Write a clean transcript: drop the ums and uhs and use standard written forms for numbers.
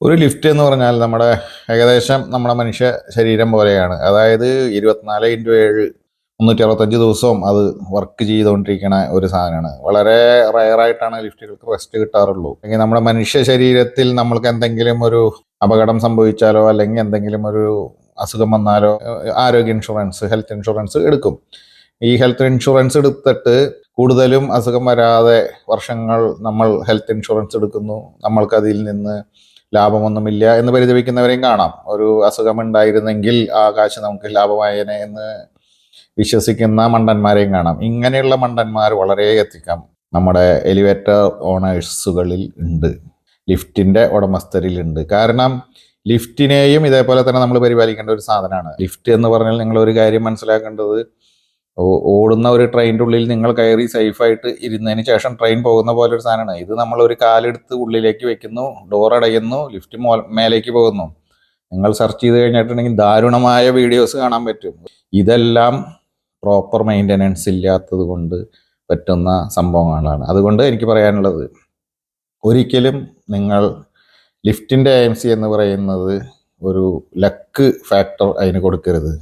ഒരു ലിഫ്റ്റ് എന്ന് പറഞ്ഞാൽ ഏകദേശം നമ്മുടെ മനുഷ്യ ശരീരം പോലെയാണ്. അതായത് 24/7 365 ദിവസവും അത് വർക്ക് ചെയ്തുകൊണ്ടിരിക്കുന്ന ഒരു സാധനമാണ്. വളരെ റയറായിട്ടാണ് ലിഫ്റ്റുകൾക്ക് റെസ്റ്റ് കിട്ടാറുള്ളൂ. അല്ലെങ്കിൽ നമ്മുടെ മനുഷ്യ ശരീരത്തിൽ നമ്മൾക്ക് എന്തെങ്കിലും ഒരു അപകടം സംഭവിച്ചാലോ അല്ലെങ്കിൽ എന്തെങ്കിലും ഒരു അസുഖം വന്നാലോ ആരോഗ്യ ഇൻഷുറൻസ്, ഹെൽത്ത് ഇൻഷുറൻസ് എടുക്കും. ഈ ഹെൽത്ത് ഇൻഷുറൻസ് എടുത്തിട്ട് കൂടുതലും അസുഖം വരാതെ വർഷങ്ങൾ നമ്മൾ ഹെൽത്ത് ഇൻഷുറൻസ് എടുക്കുന്നു. നമ്മൾക്കതിൽ നിന്ന് ലാഭമൊന്നുമില്ല എന്ന് പരിതപിക്കുന്നവരെയും കാണാം. ഒരു അസുഖമുണ്ടായിരുന്നെങ്കിൽ ആ കാശ് നമുക്ക് ലാഭമായേനെ എന്ന് വിശ്വസിക്കുന്ന മണ്ടന്മാരെയും കാണാം. ഇങ്ങനെയുള്ള മണ്ടന്മാർ വളരെയധികം നമ്മുടെ എലിവേറ്റർ ഓണേഴ്സുകളിൽ ഉണ്ട്, ലിഫ്റ്റിൻ്റെ ഉടമസ്ഥരിലുണ്ട്. കാരണം ലിഫ്റ്റിനെയും ഇതേപോലെ തന്നെ നമ്മൾ പരിപാലിക്കേണ്ട ഒരു സാധനമാണ്. ലിഫ്റ്റ് എന്ന് പറഞ്ഞാൽ നിങ്ങളൊരു കാര്യം മനസ്സിലാക്കേണ്ടത്, ഓടുന്ന ഒരു ട്രെയിനിൻ്റെ ഉള്ളിൽ നിങ്ങൾ കയറി സേഫായിട്ട് ഇരുന്നതിന് ശേഷം ട്രെയിൻ പോകുന്ന പോലെ ഒരു സാധനമാണ് ഇത്. നമ്മളൊരു കാലെടുത്ത് ഉള്ളിലേക്ക് വെക്കുന്നു, ഡോർ അടയുന്നു, ലിഫ്റ്റ് മേലേക്ക് പോകുന്നു. നിങ്ങൾ സെർച്ച് ചെയ്ത് കഴിഞ്ഞിട്ടുണ്ടെങ്കിൽ ദാരുണമായ വീഡിയോസ് കാണാൻ പറ്റും. ഇതെല്ലാം പ്രോപ്പർ മെയിൻ്റനൻസ് ഇല്ലാത്തത് കൊണ്ട് പറ്റുന്ന സംഭവങ്ങളാണ്. അതുകൊണ്ട് എനിക്ക് പറയാനുള്ളത്, ഒരിക്കലും നിങ്ങൾ ലിഫ്റ്റിൻ്റെ AMC എന്ന് പറയുന്നത് ഒരു ലക്ക് ഫാക്ടർ അതിന് കൊടുക്കരുത്.